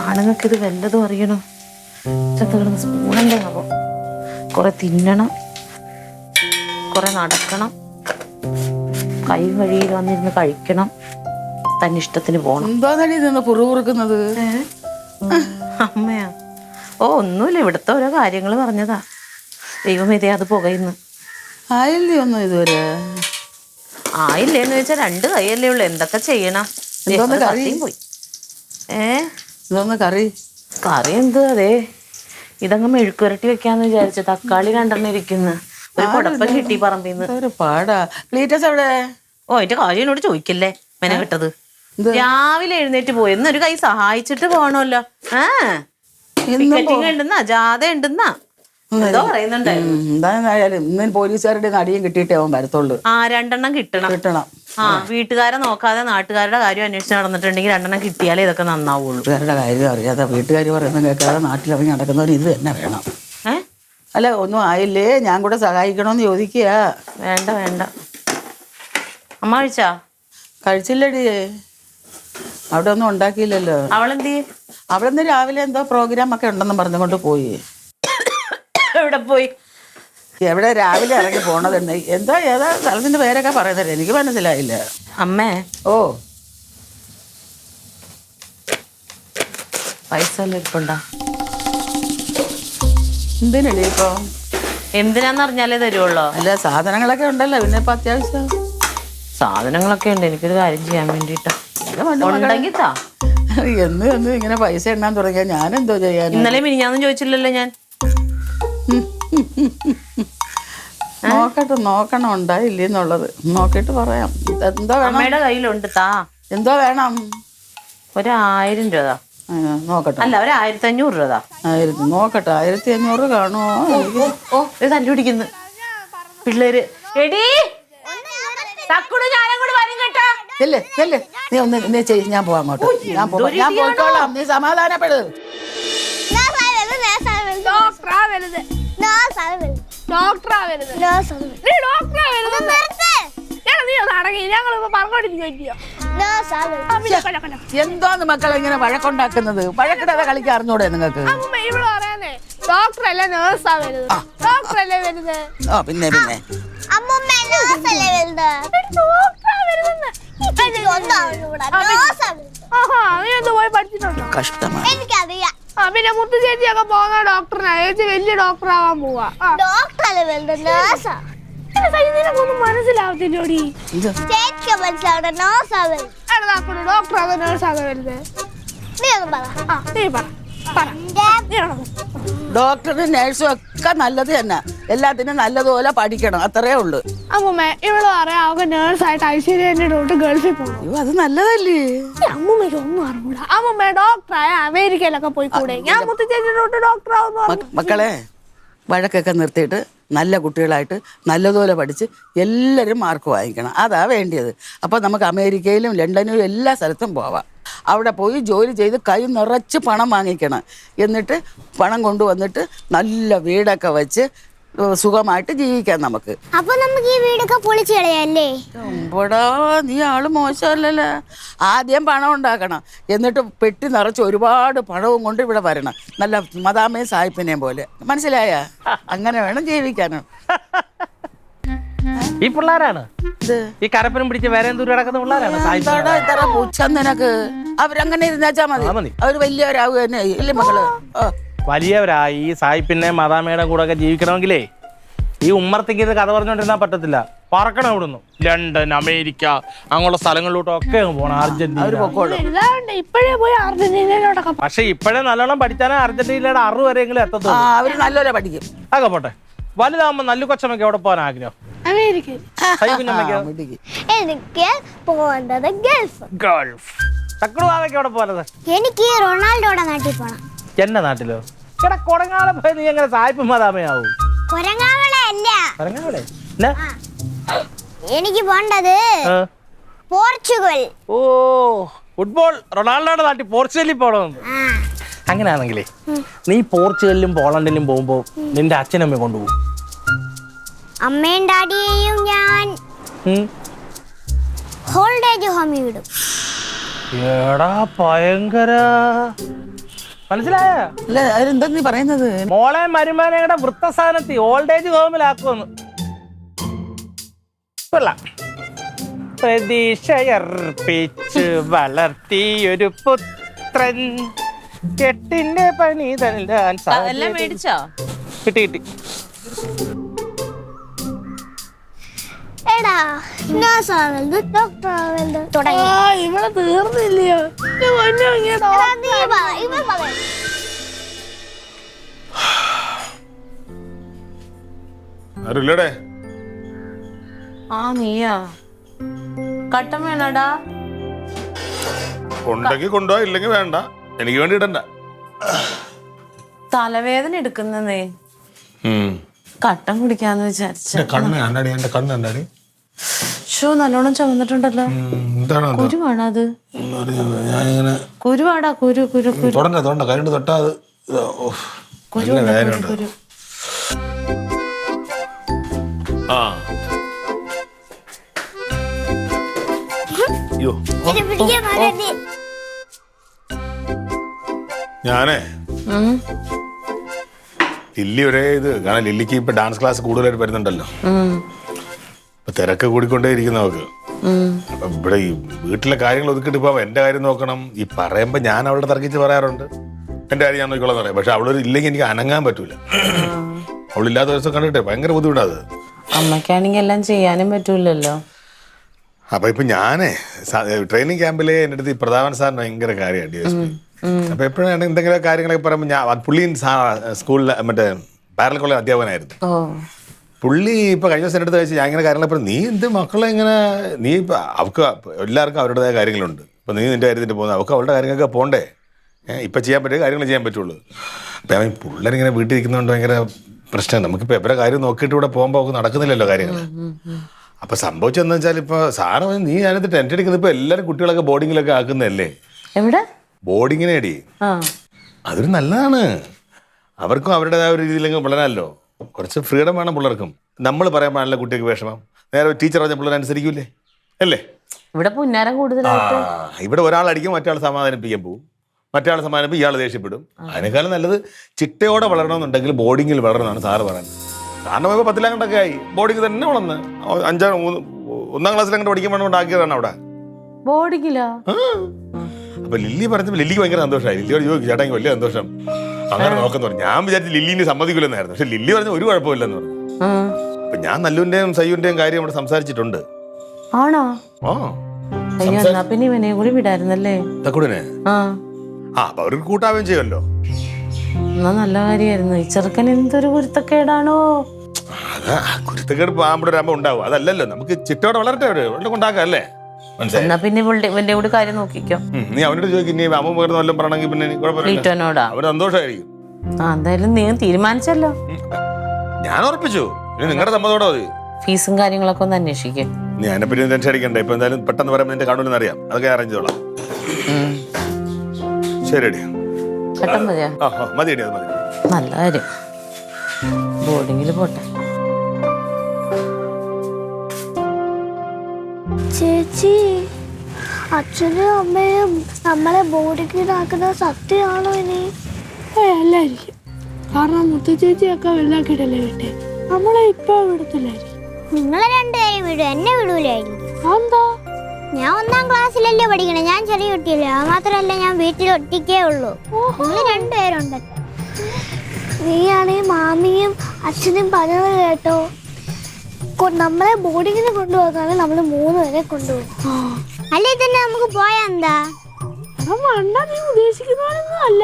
ആണുങ്ങൾക്ക് ഇത് വല്ലതും അറിയണം. കിടന്ന് സ്പൂണല്ലേ ആവോ. കുറെ തിന്നണം, കുറെ നടക്കണം, കൈ വഴിയിൽ വന്നിരുന്ന് കഴിക്കണം, തന്നിഷ്ടത്തിന് പോണം. എന്താ പുറുകുറുക്കുന്നത്? അമ്മയാ? ഓ ഒന്നുമില്ല, ഇവിടുത്തെ ഓരോ കാര്യങ്ങൾ പറഞ്ഞതാ. ദൈവം ഇതേ അത് പുകയുന്നു. ആയില്ലേ ഒന്നും ഇതുവരെ? ആയില്ലേന്ന് വെച്ചാൽ 2 കൈയല്ലേ ഉള്ളു. എന്തൊക്കെ ചെയ്യണം? പോയി. ഇതൊന്ന് കറി എന്ത്? അതെ, ഇതങ്ങ് മെഴുക്കുരട്ടി വെക്കാന്ന് വിചാരിച്ചു. തക്കാളി 2 ഇരിക്കുന്നു. ഒരു കുടപ്പം കിട്ടി പറമ്പിന്ന്. ഒരു പാടാ. ക്ലീറ്റസ് എവിടെ? ഓ അതിന്റെ കാര്യം എന്നോട് ചോദിക്കല്ലേ. മെന കിട്ടത് രാവിലെ എഴുന്നേറ്റ് പോയി. എന്നൊരു കൈ സഹായിച്ചിട്ട് പോകണമല്ലോ. ഉണ്ടെന്നാ ജാഥ ഉണ്ടെന്നാ എന്തോ പറയുന്നുണ്ടായിരുന്നു. എന്തായാലും ഇന്ന് പോലീസുകാരുടെ അടിയും കിട്ടിയിട്ടേ അവൻ വരത്തുള്ളൂ. 2 കിട്ടണം. വീട്ടുകാരെ നോക്കാതെ നാട്ടുകാരുടെ കാര്യം അന്വേഷിച്ച് നടന്നിട്ടുണ്ടെങ്കിൽ 2 കിട്ടിയാലേ ഇതൊക്കെ നന്നാവുള്ളൂ. വീട്ടുകാരുടെ കാര്യം അറിയാതെ വീട്ടുകാർ പറയുന്നത് കേൾക്കാതെ നാട്ടിലിറങ്ങി നടക്കുന്നവന് ഇത് തന്നെ വേണം. അല്ല ഒന്നും ആയില്ലേ, ഞാൻ കൂടെ സഹായിക്കണോന്ന് ചോദിക്കുക. വേണ്ട. അമ്മ കഴിച്ചാ? കഴിച്ചില്ലടി. അവിടെ ഒന്നും ഉണ്ടാക്കിയില്ലല്ലോ. അവളെന്ന് രാവിലെ എന്തോ പ്രോഗ്രാം ഒക്കെ ഉണ്ടെന്ന് പറഞ്ഞുകൊണ്ട് പോയി. എവിടെ പോയി? എവിടെ രാവിലെ ഇറങ്ങി പോണതുണ്ട്. ഏതാ സ്ഥലത്തിന്റെ പേരൊക്കെ പറയുന്നത് എനിക്ക് മനസ്സിലായില്ല. അമ്മേ. ഓ പൈസ ഇരിപ്പുണ്ടോ? എന്തിനല്ലേ ഇപ്പൊ? എന്തിനാന്ന് അറിഞ്ഞാലേ തരുവുള്ളോ? അല്ല സാധനങ്ങളൊക്കെ ഉണ്ടല്ലോ, പിന്നെ ഇപ്പൊ അത്യാവശ്യം സാധനങ്ങളൊക്കെ ഉണ്ട്. എനിക്കൊരു കാര്യം ചെയ്യാൻ വേണ്ടിട്ടാ. എന്ന് ഇങ്ങനെ പൈസ എണ്ണാൻ തുടങ്ങിയാ ഞാൻ എന്തോ ചെയ്യാൻ? ഇന്നലെ മിനിഞ്ഞാന്നും ചോദിച്ചില്ലല്ലോ ഞാൻ. നോക്കണം ഉണ്ടായില്ലെന്നുള്ളത് നോക്കിട്ട് പറയാം. എന്തോ വേണം? അമ്മയുടെ കയ്യിലുണ്ട്. എന്തോ വേണം? 1000 രൂപ നോക്കട്ടെ. അല്ല 1500 രൂപ. 1000 നോക്കട്ടെ. 1500 കാണുമോ? ഇത് തല്ലുപിടിക്കുന്നു പിള്ളേര്. എടീ നീ ഒന്ന് ചെയ്യ്, ഞാൻ പോവാം അങ്ങോട്ട്. ഞാൻ പോയിക്കോളാം, നീ സമാധാനപ്പെട്. എന്തോന്ന് മക്കളെ ഇങ്ങനെ വഴക്കുണ്ടാക്കുന്നത്? വഴക്കിടാതെ കളിക്കാൻ അറിഞ്ഞൂടെ നിങ്ങൾക്ക്? ഡോക്ടറല്ലേ നേഴ്സാ വരുന്നത്? ഡോക്ടറല്ലേ വരുന്നത്? പിന്നെ കഷ്ടമാണ്. എനിക്കറിയാം. പിന്നെ മുത്തു ചേച്ചിയൊക്കെ പോകുന്ന ഡോക്ടറിനാ. ചേച്ചി വലിയ ഡോക്ടർ ആവാൻ പോവാ. നിനക്കൊന്നും മനസ്സിലാവത്തില്ലോടി. ഡോക്ടറാകോ നേഴ്സാകോ വരുന്നത്? നീ പറ. ഡോക്ടറും നേഴ്സും ഒക്കെ നല്ലത് തന്നെ. എല്ലാത്തിനും നല്ലതുപോലെ പഠിക്കണം, അത്രേ ഉള്ളു. അമ്മൂമ്മ ഇവള് പറയാം അവർക്ക് നേഴ്സായിട്ട് ഐശ്വര്യന്റെ ഡോക്ടർ ഗൾഫിൽ പോകും. അത് നല്ലതല്ലേ? അമ്മൂമ്മയ്ക്ക് ഒന്നും അറിഞ്ഞൂടാ. അമ്മൂമ്മ ഡോക്ടറായ അമേരിക്കയിലൊക്കെ പോയി കൂടെ. ഞാൻ മുത്തച്ചേച്ചി ഡോക്ടർ ആവുന്നു. മക്കളെ വഴക്കൊക്കെ നിർത്തിയിട്ട് നല്ല കുട്ടികളായിട്ട് നല്ലതുപോലെ പഠിച്ച് എല്ലാവരും മാർക്ക് വാങ്ങിക്കണം. അതാ വേണ്ടിയത്. അപ്പോൾ നമുക്ക് അമേരിക്കയിലും ലണ്ടനിലും എല്ലാ സ്ഥലത്തും പോവാം. അവിടെ പോയി ജോലി ചെയ്ത് കൈ നിറച്ച് പണം വാങ്ങിക്കണം. എന്നിട്ട് പണം കൊണ്ടുവന്നിട്ട് നല്ല വീടൊക്കെ വെച്ച് സുഖമായിട്ട് ജീവിക്കാം നമുക്ക്. അപ്പൊ നമുക്ക് ഈ വീടൊക്കെ പൊളിച്ചു കളയല്ലേ? നീ ആള് മോശമല്ലല്ലോ. ആദ്യം പണം ഉണ്ടാക്കണം, എന്നിട്ട് പെട്ടി നിറച്ച് ഒരുപാട് പണവും കൊണ്ട് ഇവിടെ വരണം. നല്ല മദാമയും സായിപ്പിനെയും പോലെ. മനസ്സിലായ? അങ്ങനെ വേണം ജീവിക്കാനും. ഈ പിള്ളേരാണ് ഈ കരപ്പനും പിടിച്ച് വേറെ എന്തൂര് കിടക്കുന്ന പിള്ളേരാണ്. ഇത്ര പുച്ഛം നിനക്ക്? അവരങ്ങനെ ഇരുന്നാച്ചാ മതി. അവര് വലിയവരാവുക തന്നെ ഇല്ലേ മക്കള്? വലിയവരായി ഈ സായിപ്പിന്നെ മദാമയുടെ കൂടെ ഒക്കെ ജീവിക്കണമെങ്കിലേ ഈ ഉമ്മർത്തേക്ക് ഇത് കഥ പറഞ്ഞോണ്ടിരുന്നാ പറ്റത്തില്ല. പറക്കണം ഇവിടുന്ന്. ലണ്ടൻ, അമേരിക്ക അങ്ങനെയുള്ള സ്ഥലങ്ങളിലോട്ടൊക്കെ പോണം. അർജന്റീന. പക്ഷെ ഇപ്പോഴേ നല്ലോണം പഠിച്ചാലേ അർജന്റീനയുടെ 6 വരെയെങ്കിലും എത്തത്തുള്ളൂ. അവര് നല്ലോണം പഠിക്കും. അതൊക്കെ പോട്ടെ. വലുതാകുമ്പോ നല്ല കൊച്ചമ്മക്ക് എവിടെ പോകാൻ ആഗ്രഹം? എനിക്ക് പോകേണ്ടത് ഗൾഫ്. ചക്രവാവയ്ക്ക് എവിടെ പോകരുത്? എനിക്ക് റൊണാൾഡോയുടെ നാട്ടിൽ പോണം. എന്റെ നാട്ടിലോ? എടാ കൊടങ്ങാളെ പോയി നീ എങ്ങനെ സായിപ്പ് മദാമയാവും? എനിക്ക് പോണ്ടത് പോർച്ചുഗൽ പോർച്ചുഗൽ. ഓ ഫുട്ബോൾ റൊണാൾഡോയുടെ നാട്ടിൽ പോർച്ചുഗലിൽ പോകണമെന്ന്. അങ്ങനെയാണെങ്കിലേ നീ പോർച്ചുഗലിലും പോളണ്ടിലും പോകുമ്പോ നിന്റെ അച്ഛനമ്മ കൊണ്ടുപോകും. അമ്മയും ഡാഡിയെയും ഞാൻ ഹോൾഡേജ് ഹോമിൽ വിടും. എടാ ഭയങ്കര മനസ്സിലായ അല്ല അതെന്താ നീ പറയുന്നത്? മോളെ മരുമാനയുടെ വൃത്തസ്ഥാനത്തി ഓൾഡ് ഏജ് ഹോമിലാക്കുമെന്ന്. പ്രതീക്ഷയർപ്പിച്ച് വളർത്തിയൊരു പുത്രൻ കെട്ടിന്റെ പണി തല്ലാൻ എല്ലാം മേടിച്ചോ? കിട്ടി. എടാ നഴ്സ് ആവരുത്, ഡോക്ടർ ആവരുത് തുടങ്ങി. ഇവിടെ തീർന്നില്ലയോ? എടാ, നീ പറ, ഇവൻ പറ. ആരുമില്ലടേ. ആ നീയാ? കട്ടൻ വേണടാ? ഉണ്ടെങ്കിൽ കൊണ്ടുപോവാ, ഇല്ലെങ്കിൽ വേണ്ട. എനിക്ക് വേണ്ടി ഇടണ്ട. തലവേദന എടുക്കുന്നേ. കട്ടൻ കുടിക്കാന്ന് വിചാരിച്ച. കണ്ണ് കണ്ടാടി, എന്റെ കണ്ണ് കണ്ടാടി. ഷോ നല്ലോണം ചുമന്നിട്ടുണ്ടല്ലോ. എന്താണ് കുരുവാണ് അത്? ഞാനിങ്ങനെ കുരുവാടാ, കുരു കുരു കുരു തൊണ്ട കരണ്ട് തൊട്ടാ അത് കുരു കുരു. ആ അയ്യോ ഇത് പിടിക്കാൻ പാടില്ല. ഞാനേ ലില്ലി ഒരേ ഇത് കാരണം ലില്ലിക്ക് ഇപ്പൊ ഡാൻസ് ക്ലാസ് കൂടുതലായിട്ട് വരുന്നുണ്ടല്ലോ. ഇപ്പൊ തിരക്ക് കൂടിക്കൊണ്ടേ ഇരിക്കുന്ന അവക്ക്. അപ്പൊ ഇവിടെ ഈ വീട്ടിലെ കാര്യങ്ങൾ ഒതുക്കിട്ട് ഇപ്പൊ എന്റെ കാര്യം നോക്കണം. ഈ പറയുമ്പോ ഞാൻ അവളുടെ തർക്കിച്ച് പറയാറുണ്ട്, എന്റെ കാര്യം ഞാൻ നോക്കിക്കോളാം പറയാം. പക്ഷെ അവളൊരു ഇല്ലെങ്കിൽ എനിക്ക് അനങ്ങാൻ പറ്റൂല. അവളില്ലാത്ത ദിവസം കണ്ടിട്ടേ ഭയങ്കര ബുദ്ധിമുട്ടാത്. അമ്മക്കാണെങ്കിൽ എല്ലാം ചെയ്യാനും പറ്റൂലല്ലോ. അപ്പൊ ഇപ്പൊ ഞാനേ ട്രെയിനിങ് ക്യാമ്പിലെ എൻ്റെ അടുത്ത് ഈ പ്രധാനൻ സാറിന് ഭയങ്കര കാര്യമാണ് DSP. അപ്പൊ എപ്പോഴാണ് എന്തെങ്കിലും കാര്യങ്ങളൊക്കെ പറയുമ്പോൾ ഞാൻ പുള്ളി സ്കൂളിൽ മറ്റേ പാരലൽ കോളേജ് അധ്യാപകനായിരുന്നു. പുള്ളി ഇപ്പൊ കഴിഞ്ഞ ദിവസം എൻ്റെ അടുത്ത് വെച്ച് ഞാൻ ഇങ്ങനെ കാര്യങ്ങൾ നീ എന്ത് മക്കളെ ഇങ്ങനെ നീ ഇപ്പൊ അവർക്ക് എല്ലാവർക്കും അവരുടേതായ കാര്യങ്ങളുണ്ട്. ഇപ്പൊ നീ നിന്റെ കാര്യത്തിന് പോകുന്നത് അവർക്ക് അവരുടെ കാര്യങ്ങളൊക്കെ പോകണ്ടേ. ഇപ്പൊ ചെയ്യാൻ പറ്റിയ കാര്യങ്ങൾ ചെയ്യാൻ പറ്റുള്ളൂ. അപ്പൊ അവൻ പിള്ളേരിങ്ങനെ വീട്ടിൽ ഇരിക്കുന്നതുകൊണ്ട് ഭയങ്കര പ്രശ്നമാണ്. നമുക്കിപ്പോൾ എവരെ കാര്യം നോക്കിയിട്ട് ഇവിടെ പോകുമ്പോൾ അവർക്ക് നടക്കുന്നില്ലല്ലോ കാര്യങ്ങൾ. അപ്പൊ സംഭവിച്ചെന്ന് വെച്ചാൽ ഇപ്പൊ സാറ് നീ ഞാനത് ടെൻറ്റ് അടിക്കുന്നത് ഇപ്പൊ എല്ലാവരും കുട്ടികളൊക്കെ ബോർഡിങ്ങിലൊക്കെ ആക്കുന്നതല്ലേ. എവിടെ ബോർഡിങ്ങിനേടി അതൊരു നല്ലതാണ്. അവർക്കും അവരുടേതായ ഒരു രീതിയിലെങ്കിൽ വളരാനല്ലോ. കുറച്ച് ഫ്രീഡം വേണം പിള്ളേർക്കും. നമ്മൾ പറയാൻ പാടില്ല കുട്ടിക്ക് വിഷമം. നേരെ ടീച്ചർ പറഞ്ഞ പിള്ളേർ അനുസരിക്കൂലേ അല്ലേ. ഇവിടെ പുന്നാരം കൂടുതലായിട്ട്. ഇവിടെ ഒരാൾ അടിക്കും, മറ്റേ ആൾ സമാധാനിപ്പിക്കാൻ പോകും, മറ്റേ ആൾ സമാധാനിപ്പിക്കും, ഇയാൾ ദേഷ്യപ്പെടും. അതിനേക്കാളും നല്ലത് ചിട്ടയോടെ വളരണമെന്നുണ്ടെങ്കിൽ ബോർഡിങ്ങിൽ വളരണമെന്നാണ് സാറ് പറയുന്നത്. കാരണം ഇപ്പോൾ 10ാം കണ്ടൊക്കെ ആയി ബോർഡിങ് തന്നെ വളർന്ന് 1ാം ക്ലാസ്സിൽ പഠിക്കാൻ വേണ്ടിയാക്കിയതാണ് അവിടെ ബോർഡിങ്ങിലോ. അപ്പൊ ലില്ലി പറഞ്ഞപ്പോൾ ലില്ലിക്ക് ഭയങ്കര സന്തോഷമായി. ലില്ലിയോട് ചോദിക്കും ചേട്ടാ വലിയ സന്തോഷം അങ്ങനെ നോക്കുന്നു പറഞ്ഞു. ഞാൻ വിചാരിച്ചു ലില്ലിനെ സമ്മതിക്കില്ലെന്നായിരുന്നു. പക്ഷെ ലില്ലി പറഞ്ഞ ഒരു കുഴപ്പമില്ലെന്ന് പറഞ്ഞു. അപ്പൊ ഞാൻ നല്ലുവിന്റെയും സയ്യുവിന്റെയും കാര്യം ഇവിടെ സംസാരിച്ചിട്ടുണ്ട്. ആണോ? ആ അയ്യോ എന്നാ പിന്നെ ഇവനെയും കൂടി വിടായിരുന്നല്ലേ. തക്കുടിനെ അപ്പൊ അവർക്ക് കൂട്ടാവുകയും ചെയ്യുമല്ലോ. എന്നാ നല്ല കാര്യമായിരുന്നു. ഈ ചെറുക്കൻ എന്തൊരു കുരുത്തക്കേടാണോ. അതാ കുരുത്തക്കേട് പാമ്പുടെ ആകുമ്പോ ഉണ്ടാവും. അതല്ലല്ലോ നമുക്ക് ചിട്ടയോടെ വളരട്ടെ അവിടെ കൊണ്ടാക്കാം അല്ലേ. എന്നാ പിന്നെ ഇവന്റെ കൂടി കാര്യം നോക്കിക്കോ. നീ അവനോട് ചോദിക്കും ഇനി അമ്മ പകർന്ന് വല്ലതും പറയണമെങ്കിൽ പിന്നെ ലീറ്റോനോടാ. അവര് സന്തോഷമായിരിക്കും. എന്തായാലും നീ തീരുമാനിച്ചല്ലോ. ഞാൻ ഉറപ്പിച്ചു. ഇനി നിങ്ങളുടെ സമ്മതോടെ മതി. ഫീസും കാര്യങ്ങളൊക്കെ ഒന്ന് അന്വേഷിക്കും. നീ അതിനെ പറ്റി ടെൻഷൻ അടിക്കണ്ട. ഇപ്പൊ എന്തായാലും പെട്ടെന്ന് പറയുമ്പോൾ നിന്റെ കാണൂലെന്ന് അറിയാം. അതൊക്കെ അറേഞ്ച് ചെയ്തോളാം. ശരിയടി. പെട്ടെന്ന് മതിയാ? മതിയടി, അത് മതി. നല്ല കാര്യം. ബോർഡിങ്ങിൽ പോട്ടെ. ചേച്ചി, അച്ഛനും അമ്മയും നമ്മളെ ബോർഡിങ്ങിലാക്കുന്നത് സത്യമാണോ ഇനി? അല്ലായിരിക്കും. കാരണം മുത്തച്ചേച്ചിയൊക്കെ വലുതാക്കിയിട്ടല്ലേ വിട്ടേ. നമ്മളെ ഇപ്പൊ വിടത്തില്ലായിരിക്കും. നിങ്ങളെ രണ്ടുപേരും വിടും, എന്നെ വിടൂലായിരിക്കും. എന്താ? ഞാൻ 1ാം ക്ലാസ്സിലല്ലേ പഠിക്കണേ. ഞാൻ ചെറിയ കുട്ടിയല്ലേ. അത് മാത്രമല്ല ഞാൻ വീട്ടിൽ ഒറ്റയ്ക്കേ ഉള്ളൂ. നിങ്ങൾ രണ്ടുപേരുണ്ട്. നീയാണെങ്കിൽ മാമിയും അച്ഛനും പറഞ്ഞത് കേട്ടോ, നമ്മളെ ബോർഡിങ്ങിന് കൊണ്ടുപോകാനാണ് നമ്മൾ 3 പേരെ കൊണ്ടുപോകും. അല്ലേ തന്നെ നമുക്ക് പോയാ എന്താ? നീ ഉദ്ദേശിക്കുന്നതൊന്നും അല്ല.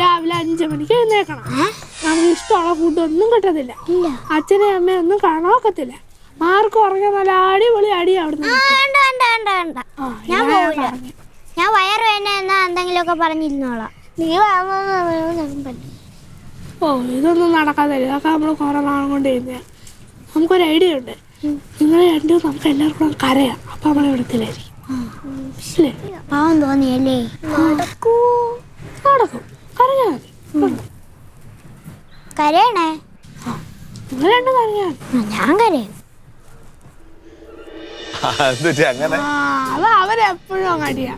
രാവിലെ 5 മണിക്ക് എഴുന്നേക്കണം. നമുക്ക് ഇഷ്ടമുള്ള ഫുഡ് ഒന്നും കിട്ടത്തില്ല. അച്ഛനെ അമ്മയും ഒന്നും കാണാക്കത്തില്ല. മാർക്ക് ഉറങ്ങാൻ നല്ല അടിപൊളി അടി അവിടുന്ന്. ഞാൻ പോവില്ല. ഞാൻ വയറ് വേന എന്നാ എന്തെങ്കിലുമൊക്കെ പറഞ്ഞിരുന്നോളാം. നീ പറഞ്ഞു. ഓ ഇതൊന്നും നടക്കാതെ. ഇതൊക്കെ നമ്മൾ കുറെ നാളും കൊണ്ട് ചെയ്യുന്ന. നമുക്കൊരു ഐഡിയ ഉണ്ട്. നിങ്ങൾ രണ്ടും നമുക്ക് എല്ലാവർക്കും കരയാം. അപ്പൊ നമ്മളെ വിടത്തില്ലായിരിക്കും. ഇല്ലേ? പാവം തോന്നിയല്ലേ? നടക്കും കരഞ്ഞാ മതി. കരയണേ? നിങ്ങൾ രണ്ടും കരഞ്ഞാ മതി. ഞാൻ കരയും. അങ്ങനെ അത് അവരെപ്പോഴും അങ്ങടിയാ.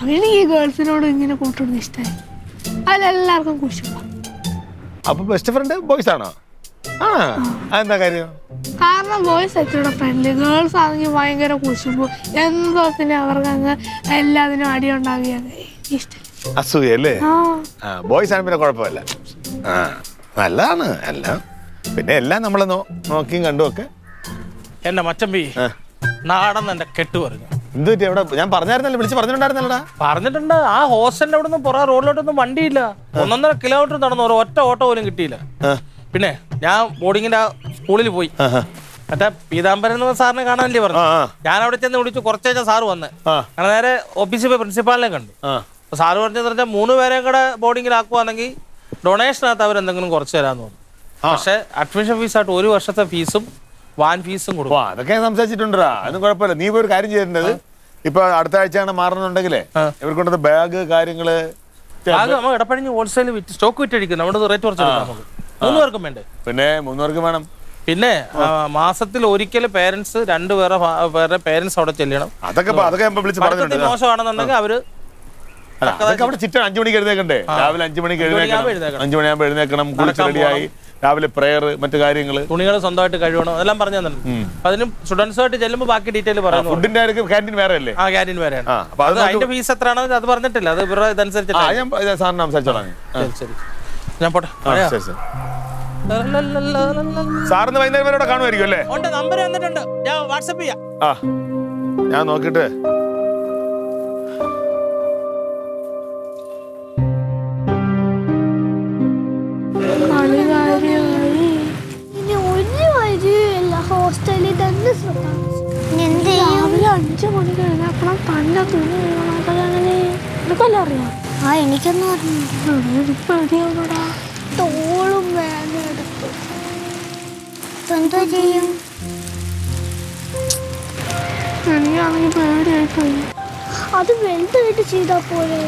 അവന് ഈ ഗേൾസിനോട് ഇങ്ങനെ കൂട്ടുന്ന ഇഷ്ടമായി. അതിലെല്ലാവർക്കും കുശുമ്പ. അപ്പൊ ബെസ്റ്റ് ഫ്രണ്ട് ബോയ്സ് ആണോ? അതെന്താ കാര്യം? കാരണം ബോയ്സ് അച്ഛനോട് ഫ്രണ്ട്ലി, ഗേൾസ് ആണെങ്കിൽ ഭയങ്കര കുശുമ്പ്. എന്തോത്തിന് അവർക്ക് അങ്ങ് എല്ലാത്തിനും അടി ഉണ്ടാകിയത് ഇഷ്ടം. അസൂയല്ലേ? ബോയ്സ് ആണ് പിന്നെ കുഴപ്പമില്ല. നല്ലതാണ് എല്ലാം. പിന്നെ എല്ലാം നമ്മൾ നോക്കിയും കണ്ടും ഒക്കെ. എന്റെ മച്ചമ്പി നാടൻ എന്റെ കെട്ട് പറഞ്ഞു. എന്ത് പറ്റി? അവിടെ ഞാൻ പറഞ്ഞായിരുന്നല്ലോ, വിളിച്ച് പറഞ്ഞിട്ടുണ്ടായിരുന്നല്ലോടാ. പറഞ്ഞിട്ടുണ്ട്. ആ ഹോസ്റ്റലിന്റെ അവിടെ നിന്ന് പുറകെ റോഡിലോട്ടൊന്നും വണ്ടിയില്ല. 1.5 കിലോമീറ്റർ നടന്നു, ഒറ്റ ഓട്ടോ പോലും കിട്ടിയില്ല. പിന്നെ ഞാൻ ബോർഡിങ്ങിന്റെ സ്കൂളിൽ പോയി. മറ്റേ പീതാംബരൻ എന്ന സാറിനെ കാണാനല്ലേ പറഞ്ഞു. ഞാൻ അവിടെ ചെന്ന് വിളിച്ചു. കുറച്ച് കഴിഞ്ഞാൽ സാറ് വന്ന് അങ്ങനെ നേരെ ഓഫീസിൽ പോയി പ്രിൻസിപ്പാളിനെ കണ്ടു. അപ്പൊ സാറ് പറഞ്ഞെന്ന് പറഞ്ഞാൽ 3 പേരെയും കൂടെ ബോർഡിങ്ങിലാക്കുവാണെങ്കിൽ ഡൊണേഷനകത്ത് അവരെന്തെങ്കിലും കുറച്ച് തരാന്ന് പറഞ്ഞു. പക്ഷെ അഡ്മിഷൻ ഫീസായിട്ട് 1 വർഷത്തെ ഫീസും വാൻ ഫീസും കൊടുക്കും. അതൊക്കെ ഞാൻ സംസാരിച്ചിട്ടുണ്ടാ. അതൊന്നും കുഴപ്പമില്ല. നീ ഒരു കാര്യം ചെയ്തിട്ടുണ്ട്. ഇപ്പൊ അടുത്ത ആഴ്ചയാണ് മാറണമെന്നുണ്ടെങ്കിലേ ഇവർക്കൊണ്ടത് ബാഗ് കാര്യങ്ങള് നമ്മൾ ഇടപ്പഴിഞ്ഞ് ഹോൾസെയിൽ സ്റ്റോക്ക് വിറ്റടിക്കും. നമ്മുടെ റേറ്റ് കുറച്ച് നമുക്ക് 3 പേർക്കും വേണ്ടേ? പിന്നെ 3 പേർക്ക് വേണം. പിന്നെ മാസത്തിൽ ഒരിക്കൽ പേരൻസ് 2 പേരുടെ പേരൻസ് അവിടെ ചെല്ലണം. അതൊക്കെ വിളിച്ച് പറഞ്ഞിട്ടുണ്ട്. മോശമാണെന്നുണ്ടെങ്കിൽ അവര് അവിടെ ചിറ്റ 5 മണിക്ക് എഴുന്നേക്കണ്ടേ? രാവിലെ 5 മണിക്ക് എഴുന്നേക്കണം. 5 മണിയാകുമ്പോൾ എഴുന്നേക്കണം. കുളിച്ച് റെഡിയായി രാവിലെ പ്രയർ, മറ്റു കാര്യങ്ങള്, തുണികൾ സ്വന്തമായിട്ട് കഴിയണം. അതെല്ലാം പറഞ്ഞു തന്നെ. അതിനും സ്റ്റുഡൻസ് ആയിട്ട് ചെല്ലുമ്പോൾ ബാക്കി ഡീറ്റെയിൽ പറയുന്നു. ഫുഡിന്റെ ക്യാൻറ്റീൻ വേറെ അല്ലേ? ക്യാൻറ്റീൻ വേറെയാണ്. അതിന്റെ ഫീസ് എത്രയാണെന്ന് അത് പറഞ്ഞിട്ടില്ല. അത് ഇവരുടെ ഇതനുസരിച്ച് സാറിന് സംസാരിച്ചോളാം. ശരി, ഞാൻ പോട്ടെ. സാറിന് വൈകുന്നേരം വരെ കാണുമായിരിക്കും അല്ലേ? നമ്പർ വന്നിട്ടുണ്ട്, ഞാൻ വാട്സപ്പ് ചെയ്യാം. ഞാൻ നോക്കിട്ട് ഇനി ഒരു വഴിയില്ല. ഹോസ്റ്റലിൽ തന്നെ രാവിലെ 5 മണിക്ക് എഴുന്നേക്കണം. തന്നെ തുണി എനിക്കല്ല അറിയാം. എനിക്കൊന്നും അറിഞ്ഞൂടാ. തോളും വേദന എടുക്കും. എന്തോ ചെയ്യും? എനിക്കാണെങ്കിൽ പേടിയായിപ്പോയി. അത് വലുതായിട്ട് ചെയ്താ പോലെ.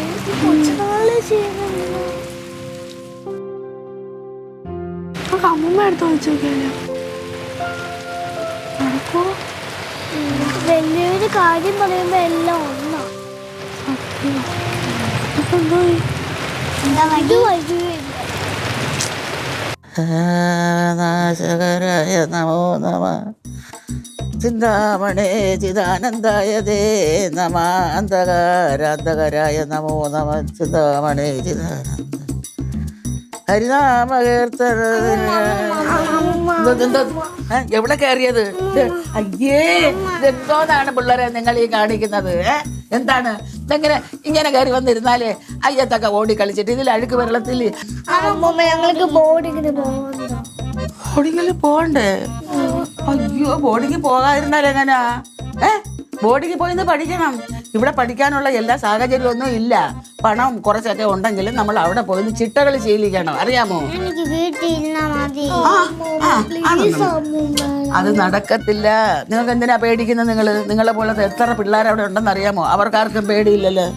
കൊച്ചുനാളെ ചെയ്യുന്നു. അമ്മൂമ്മ എടുത്ത് വെച്ച് നോക്കിയാലോ? നടക്കോ? വലിയൊരു കാര്യം പറയുമ്പോ എല്ലാം ഒന്നാ. നാശകരായ നമോ നമ. ചിന്താമണേ ചിദാനന്ദായ ദേ നമ. അന്ധകാരാന്ധകരായ നമോ നമ. ചിന്താമണേ ചിദാനന്ദ ഹരിനാമകീർത്തന. എവിടെ കയറിയത്? അയ്യേ, ഇതെന്തോന്നാണ് പിള്ളേരെ നിങ്ങൾ ഈ കാണിക്കുന്നത്? എന്താണ് ഇങ്ങനെ കയറി വന്നിരുന്നാലേ അയ്യത്തൊക്കെ ഓടി കളിച്ചിട്ട് ഇതിൽ അഴുക്ക് വെള്ളത്തിൽ ഞങ്ങൾക്ക് ബോർഡിങ്ങിന് പോകണ്ടേ? അയ്യോ, ബോർഡിങ്ങിൽ പോകാതിരുന്നാലേ എങ്ങനാ? ബോർഡിങ്ങിൽ പോയിന്ന് പഠിക്കണം. ഇവിടെ പഠിക്കാനുള്ള എല്ലാ സാഹചര്യവും ഒന്നും ഇല്ല. പണം കുറച്ചൊക്കെ ഉണ്ടെങ്കിലും നമ്മൾ അവിടെ പോയി ചിട്ടകൾ ശീലിക്കണം. അറിയാമോ? എനിക്ക് വീട്ടിൽ അത് നടക്കത്തില്ല. നിങ്ങൾക്ക് എന്തിനാ പേടിക്കുന്നത്? നിങ്ങളെ പോലത്തെ എത്ര പിള്ളേർ അവിടെ ഉണ്ടെന്ന് അറിയാമോ? അവർക്കാർക്കും പേടിയില്ലല്ലോ.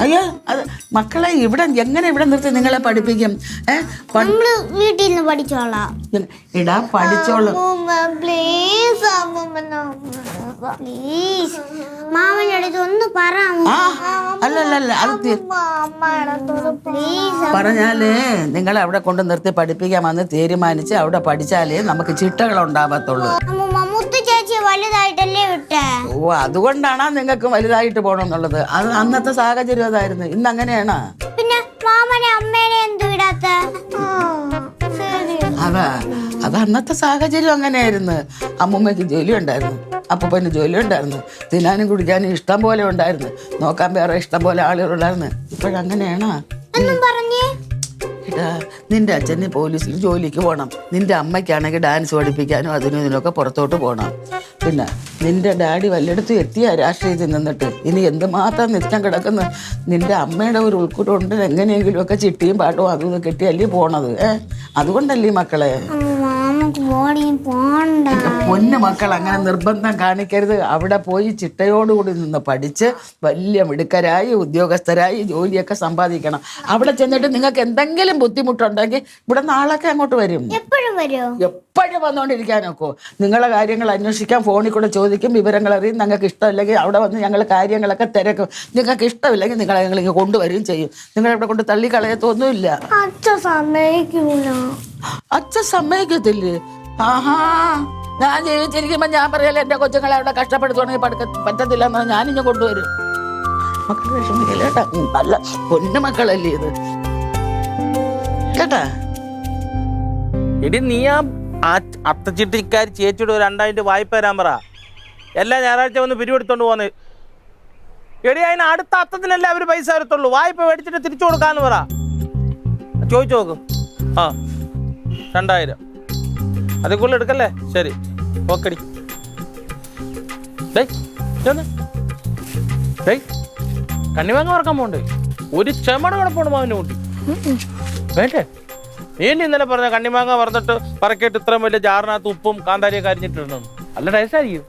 അയ്യോ, അത് മക്കളെ ഇവിടെ എങ്ങനെ ഇവിടെ നിർത്തി നിങ്ങളെ പഠിപ്പിക്കും? വീട്ടിൽ നിന്ന് പഠിച്ചോളാം. ഇടാ പഠിച്ചോളാം. മാമന്റെ അടുത്ത് ഒന്ന് പറയാമോ? അല്ലല്ല, അത് പറഞ്ഞാലേ നിങ്ങളെ അവിടെ കൊണ്ട് നിർത്തി പഠിപ്പിക്കാമെന്ന് തീരുമാനിച്ച് അവിടെ പഠിച്ചാലേ നമുക്ക് ചിട്ടകൾ ഉണ്ടാവത്തുള്ളൂ. ചേച്ചി വലുതായിട്ടല്ലേ വിട്ടേ? ഓ, അതുകൊണ്ടാണ് നിങ്ങൾക്ക് വലുതായിട്ട് പോണെന്നുള്ളത്. അത് അന്നത്തെ സാഹചര്യം അതായിരുന്നു. ഇന്ന് അങ്ങനെയാണ്. പിന്നെ മാമനെ അമ്മേനെ എന്ത് വിടാത്ത? അത് അന്നത്തെ സാഹചര്യം അങ്ങനെയായിരുന്നു. അമ്മൂമ്മയ്ക്ക് ജോലി ഉണ്ടായിരുന്നു, അപ്പൂപ്പന് ജോലി ഉണ്ടായിരുന്നു, തിന്നാനും കുടിക്കാനും ഇഷ്ടം പോലെ ഉണ്ടായിരുന്നു, നോക്കാൻ വേറെ ഇഷ്ടം പോലെ ആളുകളുണ്ടായിരുന്നു. ഇപ്പോഴങ്ങനെയാണോ? നിന്റെ അച്ഛന് പോലീസിൽ ജോലിക്ക് പോകണം. നിന്റെ അമ്മയ്ക്കാണെങ്കിൽ ഡാൻസ് പഠിപ്പിക്കാനും അതിനും ഇതിനൊക്കെ പുറത്തോട്ട് പോകണം. പിന്നെ നിന്റെ ഡാഡി വല്ലയിടത്തും എത്തിയ രാഷ്ട്രീയത്തിൽ നിന്നിട്ട് ഇനി എന്തുമാത്രം നിൽക്കാൻ കിടക്കുന്നു. നിന്റെ അമ്മയുടെ ഒരു ഉൾക്കൂട്ടുണ്ട്. എങ്ങനെയെങ്കിലും ഒക്കെ ചിട്ടിയും പാട്ടും അതും കെട്ടിയല്ലേ പോണത്. അതുകൊണ്ടല്ലേ മക്കളെ? മാമ നമുക്ക് ബോർഡിങ് പോണ്ട. പൊന്നു മക്കൾ അങ്ങനെ നിർബന്ധം കാണിക്കരുത്. അവിടെ പോയി ചിട്ടയോടുകൂടി നിന്ന് പഠിച്ച് വലിയ മിടുക്കരായി ഉദ്യോഗസ്ഥരായി ജോലിയൊക്കെ സമ്പാദിക്കണം. അവിടെ ചെന്നിട്ട് നിങ്ങൾക്ക് എന്തെങ്കിലും ബുദ്ധിമുട്ടുണ്ടെങ്കിൽ ഇവിടെ നാളൊക്കെ അങ്ങോട്ട് വരും. എപ്പോഴും വരുമോ? എപ്പോഴും വന്നുകൊണ്ടിരിക്കാനൊക്കെ നിങ്ങളെ കാര്യങ്ങൾ അന്വേഷിക്കാൻ ഫോണിൽ കൂടെ ചോദിക്കും, വിവരങ്ങൾ അറിയും. നിങ്ങൾക്ക് ഇഷ്ടമില്ലെങ്കിൽ അവിടെ വന്ന് ഞങ്ങൾ കാര്യങ്ങളൊക്കെ തിരക്കും. നിങ്ങൾക്ക് ഇഷ്ടമില്ലെങ്കിൽ നിങ്ങളെ ഞങ്ങൾ ഇങ്ങനെ കൊണ്ടുവരികയും ചെയ്യും. നിങ്ങളിവിടെ കൊണ്ട് തള്ളിക്കളയത്തൊന്നുമില്ല. അച്ഛൻ സമ്മതിക്കൂല. അച്ഛൻ സമ്മതിക്കത്തില്ലേ? ആഹാ, ഞാൻ ജീവിച്ചിരിക്കുമ്പോ ഞാൻ പറയല്ലേ എന്റെ കൊച്ചുങ്ങളെ അവിടെ കഷ്ടപ്പെടുത്തുവാണെങ്കിൽ പറ്റത്തില്ല എന്നാ ഞാനിഞ്ഞ് കൊണ്ടുവരും. മക്കൾ വിഷമിക്കില്ല കേട്ടാ. നല്ല പൊന്നു മക്കളല്ലേ ഇത് കേട്ടാ. എടി നീ ആ അത്തച്ചിട്ടിക്കാരി ചേച്ചിയുടെ 2000 രൂപ വായ്പ തരാൻ പറ. എല്ലാ ഞായറാഴ്ച വന്ന് പിരിവെടുത്തോണ്ട് പോന്ന്. എടി അതിന് അടുത്ത അത്തത്തിനല്ലേ അവർ പൈസ വരത്തുള്ളൂ. വായ്പ മേടിച്ചിട്ട് തിരിച്ചു കൊടുക്കാന്ന് പറ. ചോദിച്ചു നോക്കും. ആ 2000 അതിൽ കൂടുതൽ എടുക്കല്ലേ? ശരി, ഓക്കെടി. കണ്ണിവാങ്ങ വറക്കാൻ പോണ്ടേ? ഒരു ചെമട കിടപ്പുണ്ട് മാവിൻ്റെ കൂട്ടി. വേണ്ടേ? നീ ഇന്നലെ പറഞ്ഞ കണ്ണിമാങ്ങ വറന്നിട്ട് പറക്കിയിട്ട് ഇത്രയും വലിയ ജാറിനകത്ത് ഉപ്പും കാന്താരിയൊക്കെ അരിഞ്ഞിട്ടിരുന്നു. നല്ല ടേസ്റ്റ് ആയിരിക്കും.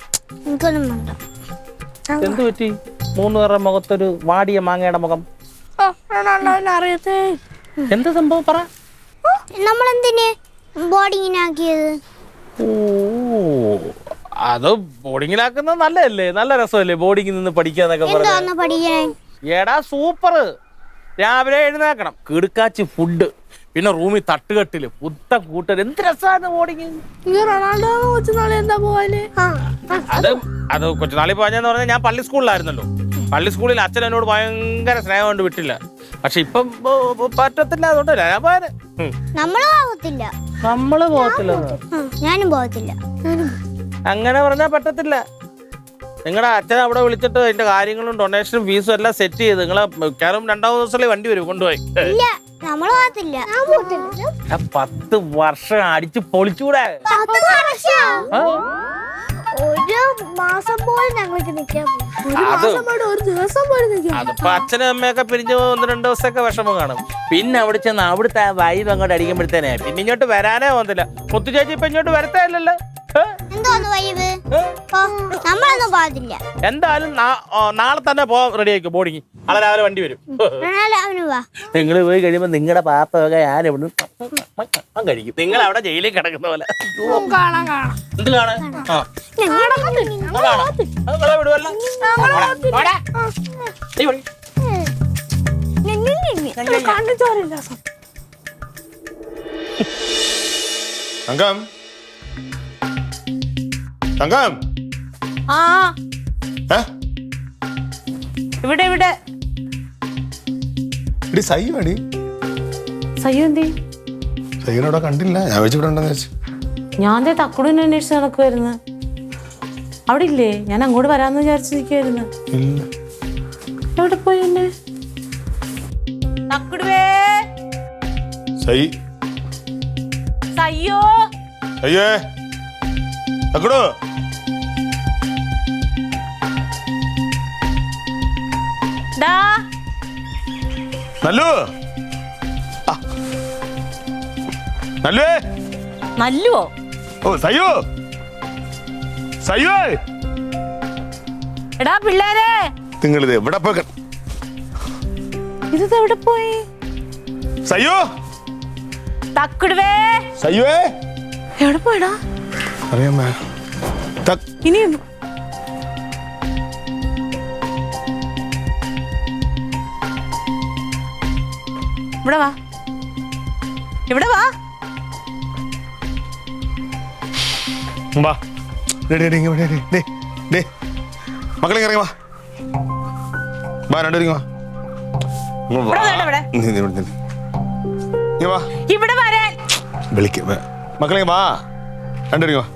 എന്ത് പറ്റി? 3 പേരുടെ മുഖത്തൊരു വാടിയ മാങ്ങയുടെ മുഖം. അറിയത്തേ. എന്താ സംഭവം പറ. നമ്മളെന്തിന് ബോർഡിങ്ങിനാക്കിയത്? ഓ, അത് ബോർഡിങ്ങിലാക്കുന്നത് നല്ലതല്ലേ? നല്ല രസമല്ലേ ബോർഡിങ്ങിൽ നിന്ന് പഠിക്കാന്നൊക്കെ പറഞ്ഞു. എടാ സൂപ്പർ. രാവിലെ എഴുന്നേക്കണം, കിടുക്കാച്ചി ഫുഡ്, പിന്നെ റൂമിൽ തട്ടുകെട്ടില് പുത്ത കൂട്ടർ. എന്ത് രസമാണ് ബോർഡിങ്. എന്താ പോലെ അത് കൊച്ചുനാളിൽ പോയെന്ന് പറഞ്ഞാൽ ഞാൻ പള്ളി സ്കൂളിലായിരുന്നല്ലോ. പള്ളി സ്കൂളിൽ അച്ഛൻ എന്നോട് ഭയങ്കര സ്നേഹം കൊണ്ട് വിട്ടില്ല. പക്ഷെ ഇപ്പം പറ്റത്തില്ല. അതുകൊണ്ടല്ല ഞാൻ പോയത്. നമ്മള് പോകത്തില്ല. ഞാനും പോകത്തില്ല. അങ്ങനെ പറഞ്ഞാൽ പറ്റത്തില്ല. നിങ്ങളുടെ അച്ഛൻ അവിടെ വിളിച്ചിട്ട് അതിന്റെ കാര്യങ്ങളും ഡൊണേഷനും ഫീസും എല്ലാം സെറ്റ് ചെയ്ത് നിങ്ങളെ മിക്കവാറും 2ാമത്തെ ദിവസമല്ലേ വണ്ടി വരും കൊണ്ടുപോയി. 10 വർഷം അടിച്ച് പൊളിച്ചൂടെ? ഒരു മാസം പോലും ഞങ്ങൾക്ക് നിൽക്കാൻ. അതിപ്പോ അച്ഛനും അമ്മയൊക്കെ പിരിഞ്ഞ് 1-2 ദിവസമൊക്കെ വിഷമം കാണും. പിന്നെ അവിടെ ചെന്ന് അവിടുത്തെ ആ വൈബ് അങ്ങോട്ട് അടിക്കുമ്പോഴത്തേനെ പിന്നെ ഇങ്ങോട്ട് വരാനേ പോകുന്നില്ല. മുത്തു ചേച്ചി ഇപ്പൊ ഇങ്ങോട്ട് വരത്തേ ഇല്ലല്ലോ. എന്തായാലും നാളെ തന്നെ പോവാൻ റെഡി ആയിക്കോ. ബോർഡിങ് നാളെ രാവിലെ വണ്ടി വരും. നിങ്ങൾ പോയി കഴിയുമ്പോ നിങ്ങളുടെ പാപ്പൊക്കെ ഞാൻ ഇവിടെ കഴിക്കും. നിങ്ങൾ അവിടെ ജയിലിൽ കിടക്കുന്ന പോലെ. എന്ത് കാണാൻ? വിടുവല്ലോ. തങ്കം, തങ്കം. ആ ഇവിടെ ഇവിടെ സയ്യോടി. സയ്യോ എന്തേ? സയ്യോടെ കണ്ടില്ല. ഞാൻ വെച്ചിവിടെ ഉണ്ടെന്ന് വെച്ചു. ഞാൻ തക്കുടിനെ അന്വേഷിച്ച് നടക്കുമായിരുന്നു. അവിടെ ഇല്ലേ? ഞാൻ അങ്ങോട്ട് വരാന്ന് വിചാരിച്ചിരിക്കുവായിരുന്നു. എവിടെ പോയി എന്നെ? തക്കുടുവേ. സയ്യോ. അയ്യേ തക്കുടു. നല്ലു. നല്ലുവേ. നല്ലുവോ? ഓ സയ്യോ. സയ്യോ. എടാ പിള്ളേരെ, നിങ്ങളിത് എവിടെ പോയി? ഇത് എവിടെ പോയി? സയ്യോ. തക്കുടുവേ. സയ്യോേ. എവിടെ പോയടാ? അറിയാമേ. ഇനി ഇവിടെ വാ, ഇവിടെ വാ. മക്കളെ ഇറങ്ങി വാ. രണ്ടുപേരും വിളിക്ക. മക്കളെ വാ, രണ്ടുപേരും വാ.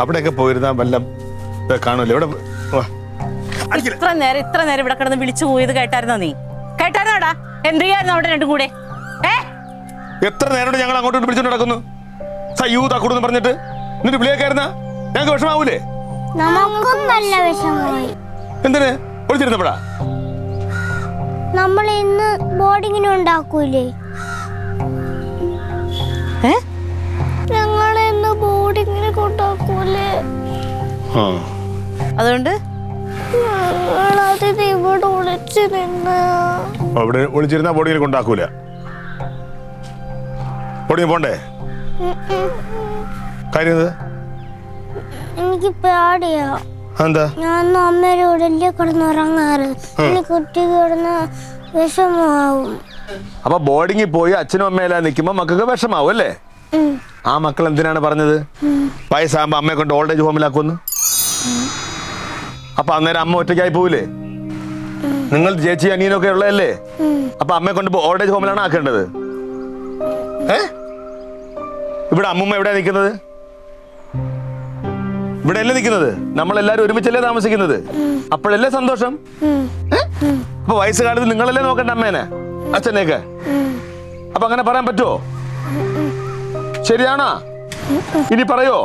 അവിടെയൊക്കെ പോയിരുന്നാ വല്ല കാണൂല്ലേ? ഇവിടെ ഇത്ര നേരം ഇവിടെ കിടന്ന് വിളിച്ചു പോയത് കേട്ടായിരുന്നോ? നീ കേട്ടായിരുന്നോടാ? എന്ത് ചെയ്യായിരുന്നു അവിടെ രണ്ടും കൂടെ? എത്ര നേരം ഞങ്ങൾ അങ്ങോട്ട് പിടിച്ചോണ്ട് നടക്കുന്നു. സയ്യൂ തക്കൂടെന്ന് പറഞ്ഞിട്ട് എന്നിട്ട് വിളിയേക്കായിരുന്ന ഞങ്ങൾക്ക് വിഷമാവൂലേ? എന്തിന് വിളിച്ചിരുന്നപ്പോഴാ? നമ്മൾ ഇന്ന് ബോർഡിങ്ങിന് ഉണ്ടാക്കൂലേ? ഞങ്ങൾ ബോർഡിങ്ങിന് കൊണ്ടാക്കൂലേ? ആ അതുകൊണ്ട് അതിന് ഇവിടെ ഒളിച്ചു നിന്ന്. അവിടെ ഒളിച്ചിരുന്ന ബോർഡിങ്ങിൽ കൊണ്ടാക്കൂല. ബോർഡിങ് പോണ്ടേ? കാര്യം എന്ത്? എനിക്ക് പേടിയാ. എന്താ? ഞാൻ അമ്മയുടെ ഉടലിൽ കിടന്നുറങ്ങാറ്. എനിക്ക് കുട്ടി കിടന്ന് വിഷമാവും. അപ്പൊ ബോർഡിങ്ങിൽ പോയി അച്ഛനും അമ്മയെല്ലാം നിൽക്കുമ്പോ മക്കൾക്ക് വിഷമാവും അല്ലേ? ആ മക്കൾ എന്തിനാണ് പറഞ്ഞത് വയസ്സാകുമ്പോ അമ്മയെ കൊണ്ട് ഓൾഡ് ഏജ് ഹോമിലാക്കുന്നു? അപ്പൊ അന്നേരം അമ്മ ഒറ്റയ്ക്കായി പോവില്ലേ? നിങ്ങൾ ചേച്ചി അനിയനൊക്കെ ഉള്ളതല്ലേ? അപ്പൊ അമ്മയെ കൊണ്ട് ഓൾഡ് ഏജ് ഹോമിലാണ് ആക്കേണ്ടത്. ഇവിടെ അമ്മൂമ്മ എവിടെയാ നിൽക്കുന്നത്? ഇവിടെ അല്ലേ നിൽക്കുന്നത്? നമ്മളെല്ലാരും ഒരുമിച്ചല്ലേ താമസിക്കുന്നത്? അപ്പോഴല്ലേ സന്തോഷം? അപ്പൊ വയസ്സുകാലത്ത് നിങ്ങളല്ലേ നോക്കണ്ട അമ്മേനെ അച്ഛനെയൊക്കെ? അപ്പൊ അങ്ങനെ പറയാൻ പറ്റുമോ? ശരിയാണോ? ഇനി പറയോ?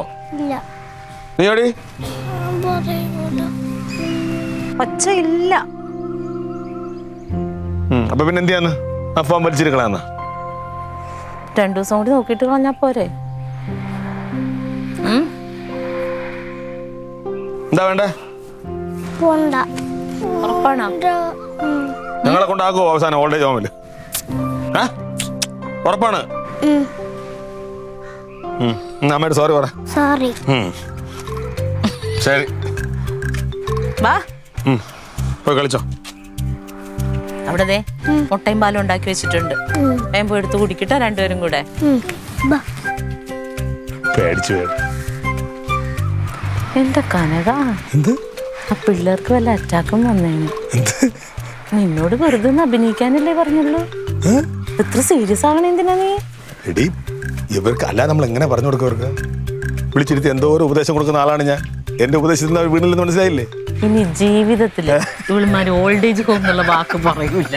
നീയോടി ഒച്ച ഇല്ല. അപ്പൊ പിന്നെ എന്ത് ചെയ്യാന്ന്? ആ ഫോം വലിച്ചിരിക്കണമെന്ന് 2 ദിവസം കൂടി നോക്കിയിട്ട് കളഞ്ഞാ പോരെ? എന്താ വേണ്ടേ? ഉറപ്പാണോ? ഞങ്ങളെ കൊണ്ടാക്കുവോ അവസാനം ഓൾഡ് ഏജ് ഹോമില്? ഉറപ്പാണ്? അമ്മയോട് സോറി പറ. സോറി. ശരി വാ പോയി കളിച്ചോ. അവിടെ മുട്ടയും പാലും ഉണ്ടാക്കി വെച്ചിട്ടുണ്ട്. വേഗം പോയി എടുത്ത് കുടിക്കട്ടെ രണ്ടുപേരും കൂടെ. പേടിച്ചു. എന്താ കനക? ആ പിള്ളേർക്ക് വല്ല അറ്റാക്കും വന്നേന്. നിന്നോട് വെറുതെ അഭിനയിക്കാനല്ലേ പറഞ്ഞുള്ളൂ. ഇത്ര സീരിയസ് ആവണ എന്തിനാ നീ? എടി ഇവർക്ക് അല്ല നമ്മൾ എങ്ങനെ പറഞ്ഞു കൊടുക്കും? ഇവർക്ക് വിളിച്ചിരുത്തി എന്തോരം ഉപദേശം കൊടുക്കുന്ന ആളാണ് ഞാൻ. എന്റെ ഉപദേശത്തിൽ വീണില്ലെന്ന് മനസ്സിലായില്ലേ? ഇനി ജീവിതത്തില് ഇവളുമാര് ഓൾഡ് ഏജ് ഹോം എന്നുള്ള വാക്ക് പറയൂല.